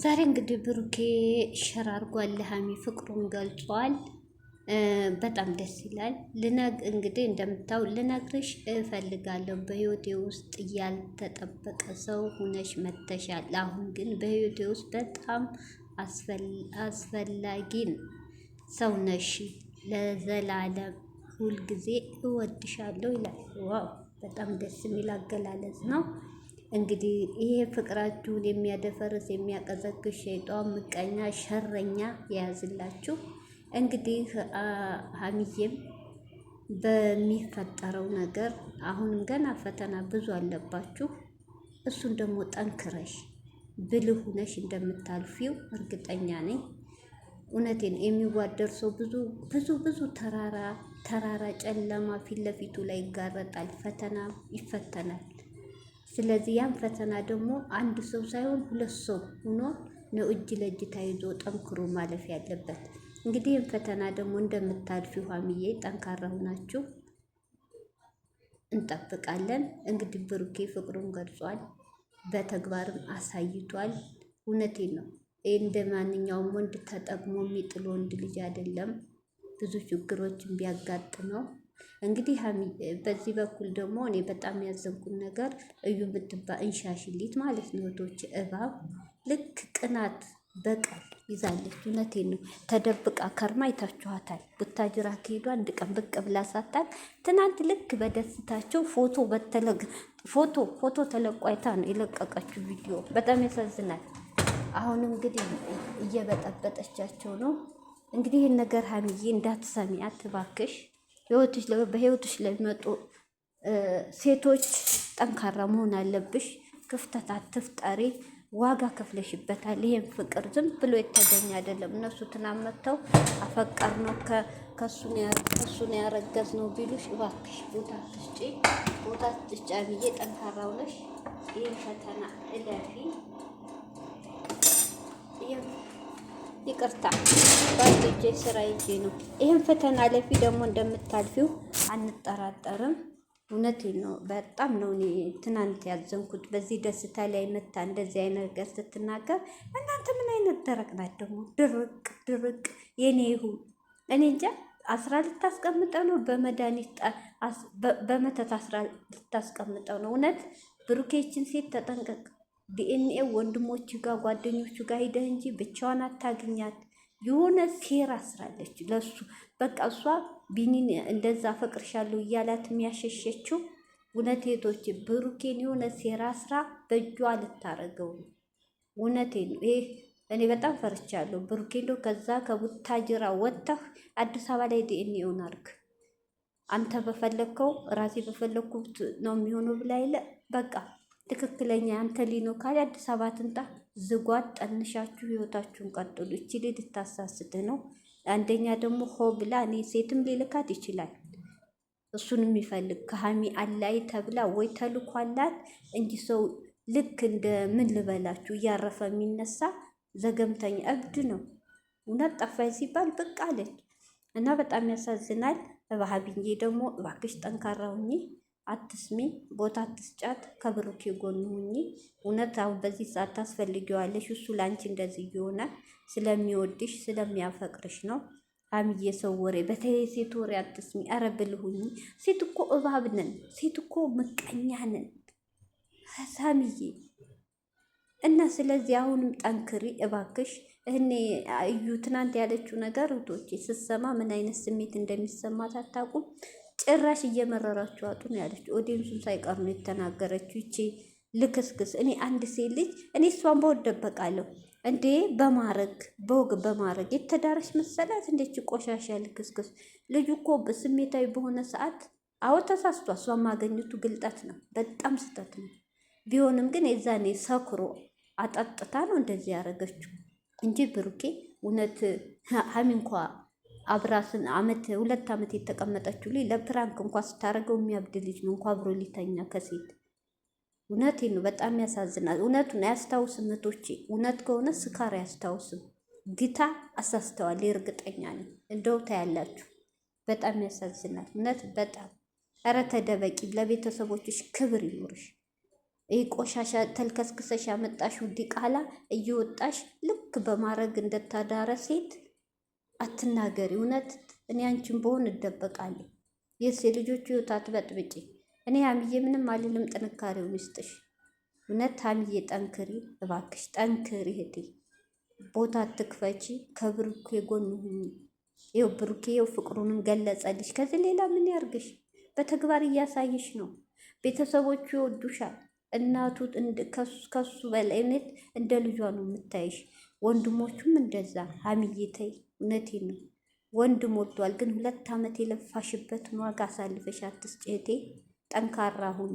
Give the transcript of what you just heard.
ዛሬ እንግዲህ ብሩኬ ሸር አድርጓል፣ ለሀሚ ፍቅሩን ገልጿል። በጣም ደስ ይላል። እንግዲህ እንደምታው ልነግርሽ እፈልጋለሁ በህይወቴ ውስጥ ያልተጠበቀ ሰው ሁነሽ መተሻል። አሁን ግን በህይወቴ ውስጥ በጣም አስፈላጊ ሰው ነሽ። ለዘላለም ሁልጊዜ እወድሻለሁ ይላል። ዋው በጣም ደስ የሚል አገላለጽ ነው። እንግዲህ ይሄ ፍቅራችሁን የሚያደፈርስ የሚያቀዘቅዝ ሸይጧን፣ ምቀኛ፣ ሸረኛ የያዝላችሁ። እንግዲህ ሀሚዬም በሚፈጠረው ነገር አሁንም ገና ፈተና ብዙ አለባችሁ። እሱን ደግሞ ጠንክረሽ ብልህ ሁነሽ እንደምታልፊው እርግጠኛ ነኝ። እውነቴን የሚዋደር ሰው ብዙ ተራራ ጨለማ ፊት ለፊቱ ላይ ይጋረጣል፣ ፈተና ይፈተናል። ስለዚህ ያን ፈተና ደግሞ አንድ ሰው ሳይሆን ሁለት ሰው ሆኖ ነው እጅ ለእጅ ተያይዞ ጠንክሮ ማለፍ ያለበት። እንግዲህ ይህን ፈተና ደግሞ እንደምታልፊው ሀሚዬ ጠንካራ ሆናችሁ እንጠብቃለን። እንግዲህ ብሩኬ ፍቅሩን ገልጿል፣ በተግባርም አሳይቷል። እውነቴን ነው። እንደ ማንኛውም ወንድ ተጠቅሞ የሚጥል ወንድ ልጅ አይደለም። ብዙ ችግሮችን ቢያጋጥመው እንግዲህ በዚህ በኩል ደግሞ እኔ በጣም ያዘንኩን ነገር እዩ ምትባ እንሻሽሊት ማለት ነው። እህቶች እባብ ልክ ቅናት በቀል ይዛለች። እውነቴን ነው። ተደብቃ ከርማ አይታችኋታል። ቡታጅራ ከሄዱ አንድ ቀን ብቅ ብላ ሳታል ትናንት ልክ በደስታቸው ፎቶ ተለቋይታ ነው የለቀቀችው ቪዲዮ። በጣም ያሳዝናል። አሁንም እንግዲህ እየበጠበጠቻቸው ነው። እንግዲህ ይህን ነገር ሀሚዬ እንዳትሰሚ አትባክሽ። በህይወትሽ ለሚመጡ ሴቶች ጠንካራ መሆን አለብሽ። ክፍተት አትፍጠሪ። ዋጋ ከፍለሽበታል። ይሄን ፍቅር ዝም ብሎ የተገኘ አይደለም። እነሱ ትናንት መጥተው አፈቀር ነው ከሱን ያረገዝ ነው ቢሉሽ እባክሽ ቦታ አትስጪ ብዬ ጠንካራው ነሽ። ይህን ፈተና እለፊ። ይቅርታ ባልጄ ስራ ይዤ ነው። ይህን ፈተና ለፊ ደግሞ እንደምታልፊው አንጠራጠርም። እውነቴን ነው። በጣም ነው እኔ ትናንት ያዘንኩት በዚህ ደስታ ላይ መታ እንደዚህ አይነት ነገር ስትናገር። እናንተ ምን አይነት ደረቅ ናት ደግሞ ድርቅ የኔ ይሁን እኔ እንጃ። 10 ልታስቀምጠው ነው በመድኃኒት በመተት 10 ልታስቀምጠው ነው። እውነት ብሩኬችን ሴት ተጠንቀቅ። ዲኤንኤ ወንድሞች ጋር ጓደኞቹ ጋር ሂደህ እንጂ ብቻዋን አታግኛት። የሆነ ሴራ ስራለች ለሱ። በቃ እሷ ቢኒን እንደዛ ፈቅርሻለሁ እያላት የሚያሸሸችው እውነቴቶች ብሩኬን የሆነ ሴራ ስራ በእጇ ልታረገው ነው። እውነቴን ነው። ይሄ እኔ በጣም ፈርቻለሁ። ብሩኬን ከዛ ከቡታጅራ ወጥተህ አዲስ አበባ ላይ ዲኤንኤውን አርግ። አንተ በፈለግከው ራሴ በፈለግኩት ነው የሚሆነው ብላ የለ በቃ ትክክለኛ አንተ ሊኖ ካለ አዲስ አበባ ትንጣ። ዝጓት፣ ጠንሻችሁ ህይወታችሁን ቀጥሉ። እቺ ልጅ ልታሳስትህ ነው። አንደኛ ደግሞ ሆ ብላ እኔ ሴትም ሊልካት ይችላል። እሱን የሚፈልግ ከሀሚ አላይ ተብላ ወይ ተልኳላት እንጂ ሰው ልክ እንደ ምን ልበላችሁ እያረፈ የሚነሳ ዘገምተኛ እብድ ነው። እውነት ጠፋይ ሲባል ብቅ አለች እና በጣም ያሳዝናል። በሀቢዬ ደግሞ እባክሽ ጠንካራ ሁኚ። አትስሚ፣ ቦታ አትስጫት፣ ከብሩኬ ጎን ሁኚ። እውነት አሁን በዚህ ሰዓት ታስፈልጊዋለሽ። እሱ ላንቺ እንደዚህ እየሆነ ስለሚወድሽ ስለሚያፈቅርሽ ነው። ሀሚዬ ሰው ወሬ በተለይ ሴት ወሬ አትስሚ። ኧረ ብልህ ሁኚ። ሴት እኮ እባብ ነን። ሴት እኮ ምቀኛ ነን ሀሚዬ። እና ስለዚህ አሁንም ጠንክሪ እባክሽ። እኔ እዩ ትናንት ያለችው ነገር እህቶቼ ስትሰማ ምን አይነት ስሜት እንደሚሰማት አታውቁም። ጭራሽ እየመረራችሁ አጡ ነው ያለችው። ኦዲየንሱን ሳይቀር ነው የተናገረችው። ይቺ ልክስክስ። እኔ አንድ ሴት ልጅ እኔ እሷን በወድ ደበቃለሁ እንዴ? በወግ በማድረግ የተዳረች መሰላት እንደች ቆሻሻ ልክስክስ። ልጁ እኮ በስሜታዊ በሆነ ሰዓት አዎ ተሳስቷ። እሷን ማገኘቱ ግልጠት ነው፣ በጣም ስህተት ነው። ቢሆንም ግን የዛኔ ሰክሮ አጠጥታ ነው እንደዚህ ያደረገችው እንጂ ብሩኬ እውነት ሀሚ እንኳ አብራስን 2 ዓመት የተቀመጠችው ልጅ ለፕራንክ እንኳ ስታደርገው የሚያብድ ልጅ ነው እንኳ አብሮ ሊተኛ ከሴት። እውነቴን ነው። በጣም ያሳዝናል። እውነቱን አያስታውስም እህቶቼ። እውነት ከሆነ ስካር አያስታውስም። ግታ አሳስተዋል። እርግጠኛ ነኝ። እንደው ታያላችሁ። በጣም ያሳዝናል። እውነት በጣም ኧረ ተደበቂ። ለቤተሰቦችሽ ክብር ይኖርሽ። ይህ ቆሻሻ ተልከስክሰሽ ያመጣሽው ዲቃላ እየወጣሽ ልክ በማድረግ እንደታዳረ ሴት አትናገሪ። እውነት እኔ አንቺን በሆን እደበቃለሁ። የስ የልጆቹ ህይወት አትበጥብጪ። እኔ ሀሚዬ ምንም አልልም፣ ጥንካሬውን ይስጥሽ። እውነት ሀሚዬ ጠንክሪ፣ እባክሽ ጠንክሪ እህቴ። ቦታ አትክፈቺ፣ ከብሩኬ ጎን ሁኚ። ይኸው ብሩኬ ይኸው ፍቅሩንም ገለጸልሽ። ከዚህ ሌላ ምን ያርግሽ? በተግባር እያሳይሽ ነው። ቤተሰቦቹ ይወዱሻል። እናቱ ከሱ በላይ እውነት እንደ ልጇ ነው የምታይሽ። ወንድሞቹም እንደዛ። ሀሚዬ ተይ፣ እውነቴን ነው። ወንድም ወዷል፣ ግን 2 ዓመት የለፋሽበትን ዋጋ አሳልፈሽ አትስጪ እህቴ። ጠንካራ ሁኚ።